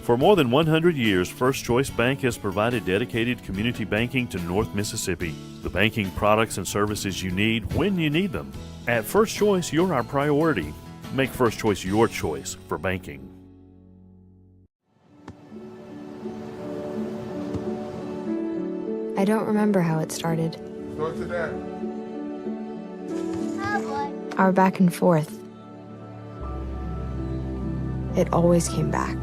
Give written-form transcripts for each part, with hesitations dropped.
For more than 100 years, First Choice Bank has provided dedicated community banking to North Mississippi. The banking products and services you need when you need them. At First Choice, you're our priority. Make First Choice your choice for banking. I don't remember how it started. Go to that. Our back and forth. It always came back.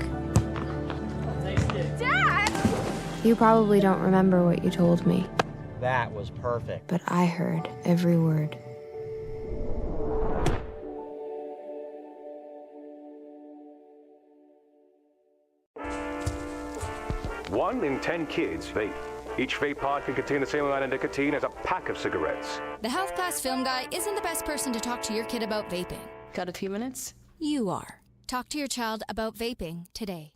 Dad! You probably don't remember what you told me, That was perfect. but I heard every word. One in 10 kids vape. Each vape pod can contain the same amount of nicotine as a pack of cigarettes. The Health Class Film Guy isn't the best person to talk to your kid about vaping. Got a few minutes? You are. Talk to your child about vaping today.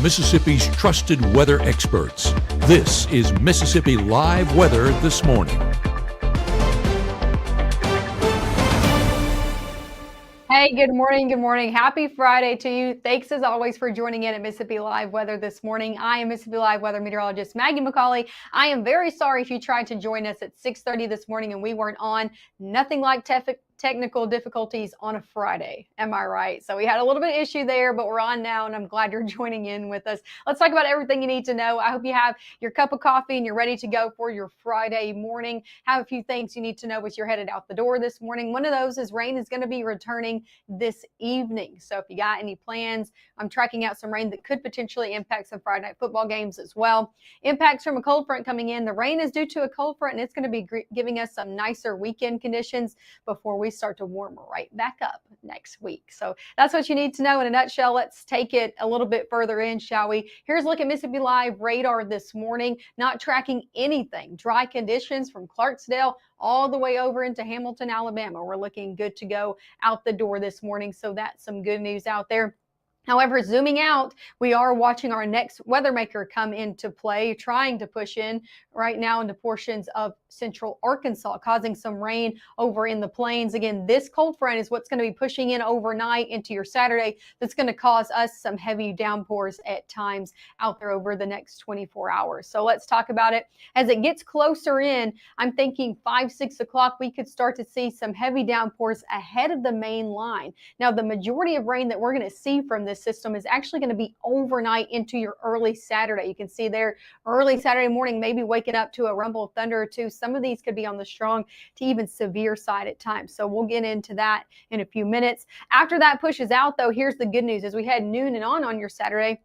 Mississippi's trusted weather experts. This is Mississippi Live Weather This Morning. Hey, good morning. Good morning. Happy Friday to you. Thanks as always for joining in at Mississippi Live Weather This Morning. I am Mississippi Live Weather meteorologist Maggie McCauley. I am very sorry if you tried to join us at 6:30 this morning and we weren't on. Nothing like technical difficulties on a Friday. Am I right? So we had a little bit of issue there, but we're on now and I'm glad you're joining in with us. Let's talk about everything you need to know. I hope you have your cup of coffee and you're ready to go for your Friday morning. Have a few things you need to know as you're headed out the door this morning. One of those is rain is going to be returning this evening. So if you got any plans, I'm tracking out some rain that could potentially impact some Friday night football games as well. Impacts from a cold front coming in. The rain is due to a cold front and it's going to be giving us some nicer weekend conditions before we start to warm right back up next week. So that's what you need to know in a nutshell. Let's take it a little bit further in, shall we? Here's a look at Mississippi Live radar this morning. Not tracking anything. Dry conditions from Clarksdale all the way over into Hamilton, Alabama. We're looking good to go out the door this morning. So that's some good news out there. However, zooming out, we are watching our next weather maker come into play, trying to push in right now into portions of central Arkansas, causing some rain over in the plains. Again, this cold front is what's going to be pushing in overnight into your Saturday. That's going to cause us some heavy downpours at times out there over the next 24 hours. So let's talk about it. As it gets closer in, I'm thinking 5, 6 o'clock, we could start to see some heavy downpours ahead of the main line. Now, the majority of rain that we're going to see from this system is actually going to be overnight into your early Saturday. You can see there early Saturday morning, maybe waking up to a rumble of thunder or two. Some of these could be on the strong to even severe side at times. So we'll get into that in a few minutes. After that pushes out, though, here's the good news. As we head noon and on your Saturday,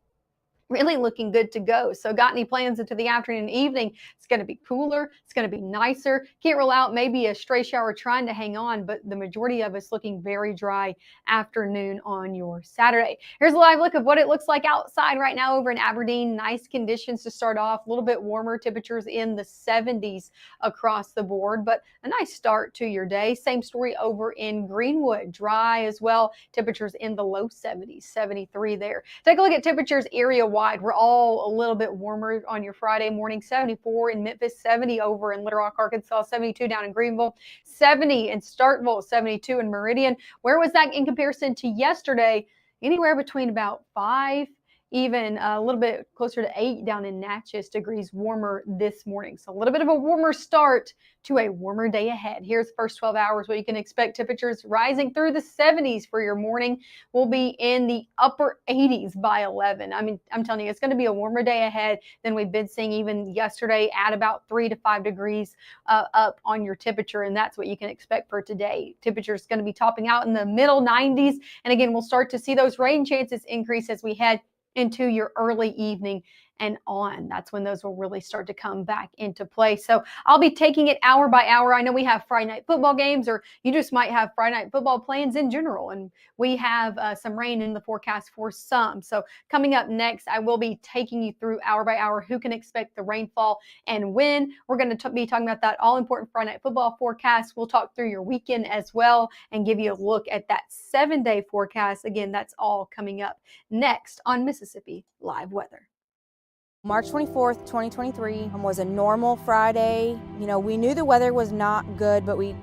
really looking good to go. So got any plans into the afternoon and evening? It's going to be cooler. It's going to be nicer. Can't rule out maybe a stray shower trying to hang on, but the majority of us looking very dry afternoon on your Saturday. Here's a live look of what it looks like outside right now over in Aberdeen. Nice conditions to start off. A little bit warmer, temperatures in the 70s across the board, but a nice start to your day. Same story over in Greenwood. Dry as well. Temperatures in the low 70s, 73 there. Take a look at temperatures area wide. We're all a little bit warmer on your Friday morning. 74 in Memphis, 70 over in Little Rock, Arkansas, 72 down in Greenville, 70 in Starkville, 72 in Meridian. Where was that in comparison to yesterday? Anywhere between about 5, even a little bit closer to 8 down in Natchez degrees warmer this morning. So a little bit of a warmer start to a warmer day ahead. Here's the first 12 hours, what you can expect. Temperatures rising through the 70s for your morning. We'll be in the upper 80s by 11. I mean, I'm telling you, it's going to be a warmer day ahead than we've been seeing even yesterday at about 3 to 5 degrees up on your temperature. And that's what you can expect for today. Temperature is going to be topping out in the middle 90s. And again, we'll start to see those rain chances increase as we head into your early evening and on. That's when those will really start to come back into play. So I'll be taking it hour by hour. I know we have Friday night football games, or you just might have Friday night football plans in general. And we have some rain in the forecast for some. So coming up next, I will be taking you through hour by hour who can expect the rainfall and when. We're going to be talking about that all important Friday night football forecast. We'll talk through your weekend as well and give you a look at that 7-day forecast. Again, that's all coming up next on Mississippi Live Weather. March 24th, 2023 was a normal Friday. You know, we knew the weather was not good, but we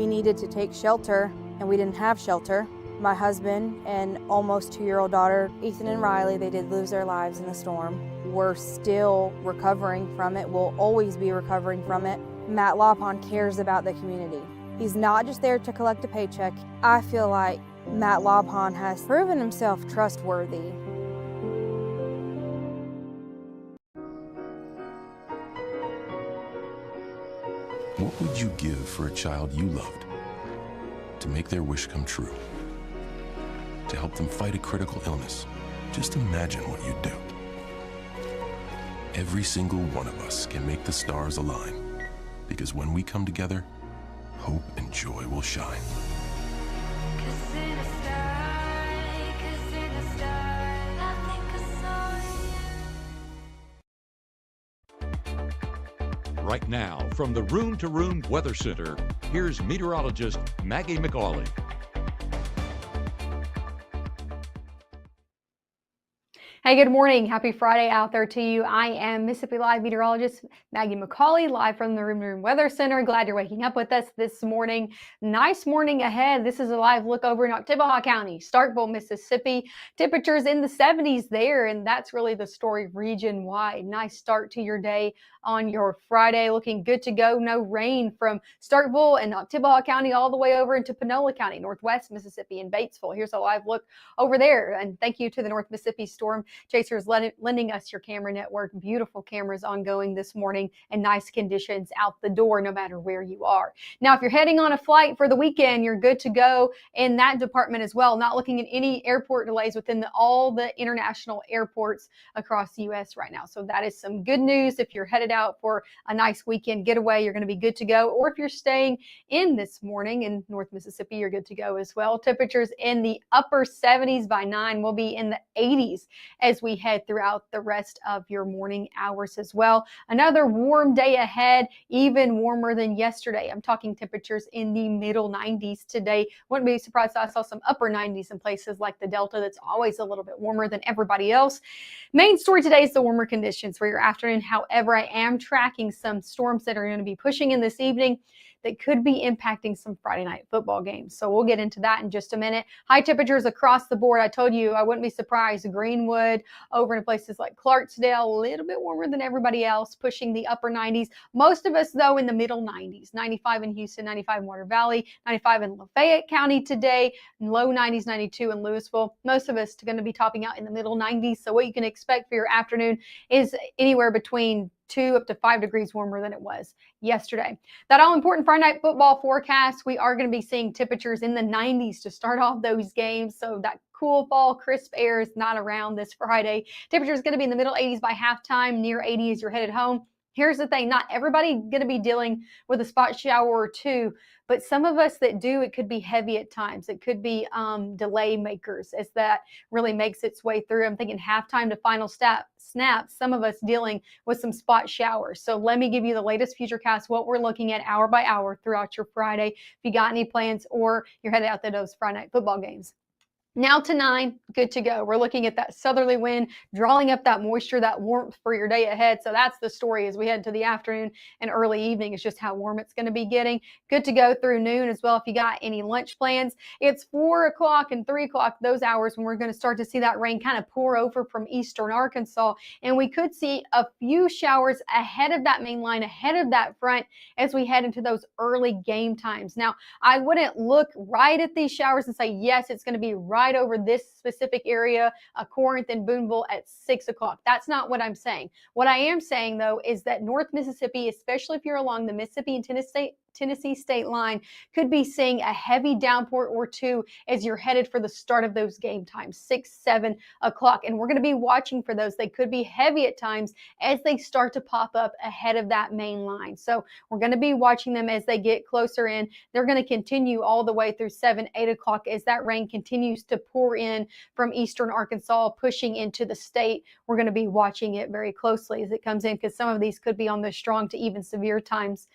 needed to take shelter and we didn't have shelter. My husband and almost 2-year-old daughter, Ethan and Riley, they did lose their lives in the storm. We're still recovering from it. We'll always be recovering from it. Matt Lawpon cares about the community. He's not just there to collect a paycheck. I feel like Matt Lawpon has proven himself trustworthy. What would you give for a child you loved? To make their wish come true? To help them fight a critical illness? Just imagine what you'd do. Every single one of us can make the stars align, because when we come together, hope and joy will shine. Right now, from the Room to Room Weather Center, here's meteorologist Maggie McAuley. Hey, good morning. Happy Friday out there to you. I am Mississippi Live meteorologist Maggie McAuley, live from the Room to Room Weather Center. Glad you're waking up with us this morning. Nice morning ahead. This is a live look over in Oktibbeha County, Starkville, Mississippi. Temperatures in the 70s there, and that's really the story region-wide. Nice start to your day on your Friday. Looking good to go. No rain from Starkville and Oktibbeha County all the way over into Panola County, Northwest Mississippi, and Batesville. Here's a live look over there. And thank you to the North Mississippi Storm Chasers lending us your camera network. Beautiful cameras ongoing this morning and nice conditions out the door no matter where you are. Now, if you're heading on a flight for the weekend, you're good to go in that department as well. Not looking at any airport delays within all the international airports across the U.S. right now. So that is some good news. If you're headed out for a nice weekend getaway, you're going to be good to go. Or if you're staying in this morning in North Mississippi, you're good to go as well. Temperatures in the upper 70s by 9 will be in the 80s as we head throughout the rest of your morning hours as well. Another warm day ahead, even warmer than yesterday. I'm talking temperatures in the middle 90s today. Wouldn't be surprised if I saw some upper 90s in places like the Delta that's always a little bit warmer than everybody else. Main story today is the warmer conditions for your afternoon. However, I am tracking some storms that are going to be pushing in this evening that could be impacting some Friday night football games. So we'll get into that in just a minute. High temperatures across the board. I told you I wouldn't be surprised. Greenwood over in places like Clarksdale, a little bit warmer than everybody else, pushing the upper 90s. Most of us, though, in the middle 90s. 95 in Houston, 95 in Water Valley, 95 in Lafayette County today, low 90s, 92 in Louisville. Most of us are going to be topping out in the middle 90s. So what you can expect for your afternoon is anywhere between 2 up to 5 degrees warmer than it was yesterday. That all-important Friday night football forecast, we are going to be seeing temperatures in the 90s to start off those games. So that cool fall, crisp air is not around this Friday. Temperature is going to be in the middle 80s by halftime, near 80 as you're headed home. Here's the thing, not everybody going to be dealing with a spot shower or two, but some of us that do, it could be heavy at times. It could be delay makers as that really makes its way through. I'm thinking halftime to final snaps, some of us dealing with some spot showers. So let me give you the latest futurecast, what we're looking at hour by hour throughout your Friday. If you got any plans or you're headed out to those Friday night football games. Now to 9, good to go. We're looking at that southerly wind, drawing up that moisture, that warmth for your day ahead. So that's the story as we head to the afternoon and early evening. It's just how warm it's going to be getting. Good to go through noon as well if you got any lunch plans. It's 4 o'clock and 3 o'clock, those hours when we're going to start to see that rain kind of pour over from eastern Arkansas. And we could see a few showers ahead of that main line, ahead of that front as we head into those early game times. Now, I wouldn't look right at these showers and say, yes, it's going to be right over this specific area, Corinth and Boonville at 6 o'clock. That's not what I'm saying. What I am saying, though, is that North Mississippi, especially if you're along the Mississippi and Tennessee state line, could be seeing a heavy downpour or two as you're headed for the start of those game times, 6, 7 o'clock. And we're going to be watching for those. They could be heavy at times as they start to pop up ahead of that main line. So we're going to be watching them as they get closer in. They're going to continue all the way through 7, 8 o'clock as that rain continues to pour in from eastern Arkansas, pushing into the state. We're going to be watching it very closely as it comes in because some of these could be on the strong to even severe times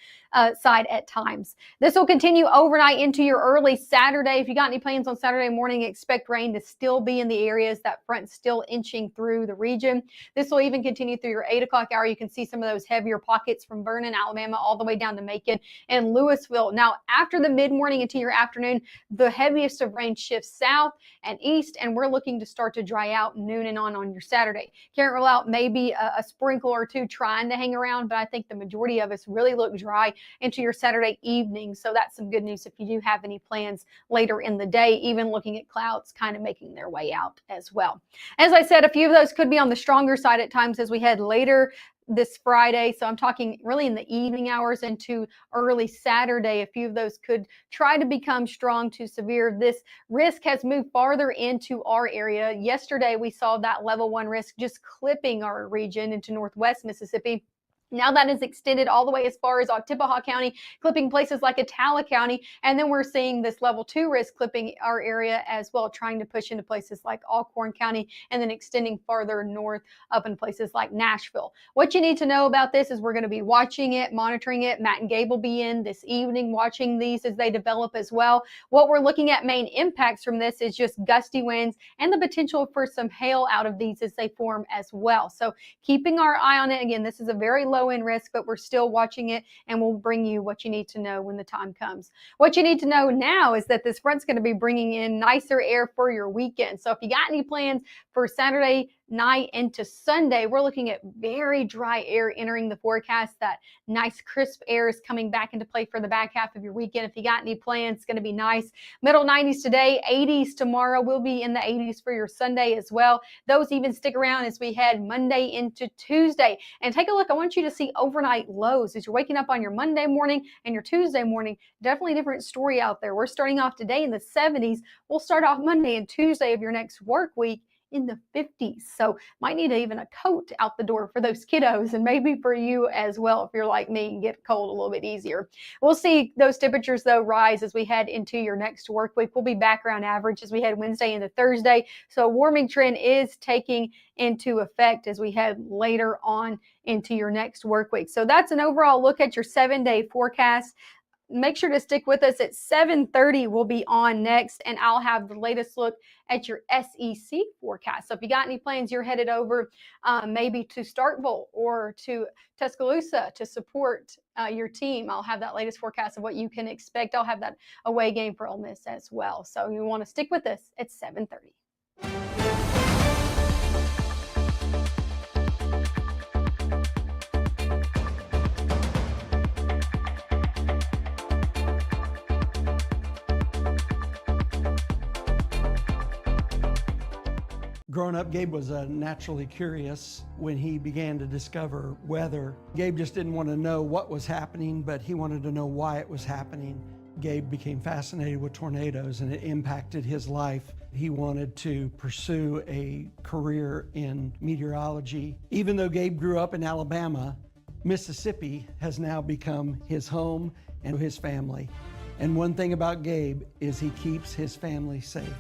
side at at times. This will continue overnight into your early Saturday. If you got any plans on Saturday morning, expect rain to still be in the areas. That front still inching through the region. This will even continue through your 8 o'clock hour. You can see some of those heavier pockets from Vernon, Alabama, all the way down to Macon and Louisville. Now, after the mid-morning into your afternoon, the heaviest of rain shifts south and east, and we're looking to start to dry out noon and on your Saturday. Can't rule out maybe a sprinkle or two trying to hang around, but I think the majority of us really look dry into your Saturday evening. So that's some good news if you do have any plans later in the day, even looking at clouds kind of making their way out as well. As I said, a few of those could be on the stronger side at times as we head later this Friday. So I'm talking really in the evening hours into early Saturday. A few of those could try to become strong to severe. This risk has moved farther into our area. Yesterday, we saw that level 1 risk just clipping our region into northwest Mississippi. Now that is extended all the way as far as Oktibbeha County, clipping places like Attala County. And then we're seeing this level 2 risk clipping our area as well, trying to push into places like Alcorn County and then extending farther north up in places like Nashville. What you need to know about this is we're going to be watching it, monitoring it. Matt and Gabe will be in this evening watching these as they develop as well. What we're looking at main impacts from this is just gusty winds and the potential for some hail out of these as they form as well. So keeping our eye on it. Again, this is a very low in risk, but we're still watching it, and we'll bring you what you need to know when the time comes. What you need to know now is that this front's going to be bringing in nicer air for your weekend. So if you got any plans for Saturday night into Sunday, we're looking at very dry air entering the forecast. That nice crisp air is coming back into play for the back half of your weekend. If you got any plans, it's going to be nice. Middle 90s today, 80s tomorrow. We'll be in the 80s for your Sunday as well. Those even stick around as we head Monday into Tuesday. And take a look. I want you to see overnight lows as you're waking up on your Monday morning and your Tuesday morning. Definitely a different story out there. We're starting off today in the 70s. We'll start off Monday and Tuesday of your next work week in the 50s. So might need even a coat out the door for those kiddos, and maybe for you as well if you're like me and get cold a little bit easier. We'll see those temperatures though rise as we head into your next work week. We'll be back around average as we head Wednesday into Thursday. So a warming trend is taking into effect as we head later on into your next work week. So that's an overall look at your 7-day forecast. Make sure to stick with us at 7:30. We'll be on next, and I'll have the latest look at your SEC forecast. So if you got any plans, you're headed over maybe to Starkville or to Tuscaloosa to support your team, I'll have that latest forecast of what you can expect. I'll have that away game for Ole Miss as well. So you want to stick with us at 7:30. Growing up, Gabe was naturally curious when he began to discover weather. Gabe just didn't want to know what was happening, but he wanted to know why it was happening. Gabe became fascinated with tornadoes, and it impacted his life. He wanted to pursue a career in meteorology. Even though Gabe grew up in Alabama, Mississippi has now become his home and his family. And one thing about Gabe is he keeps his family safe.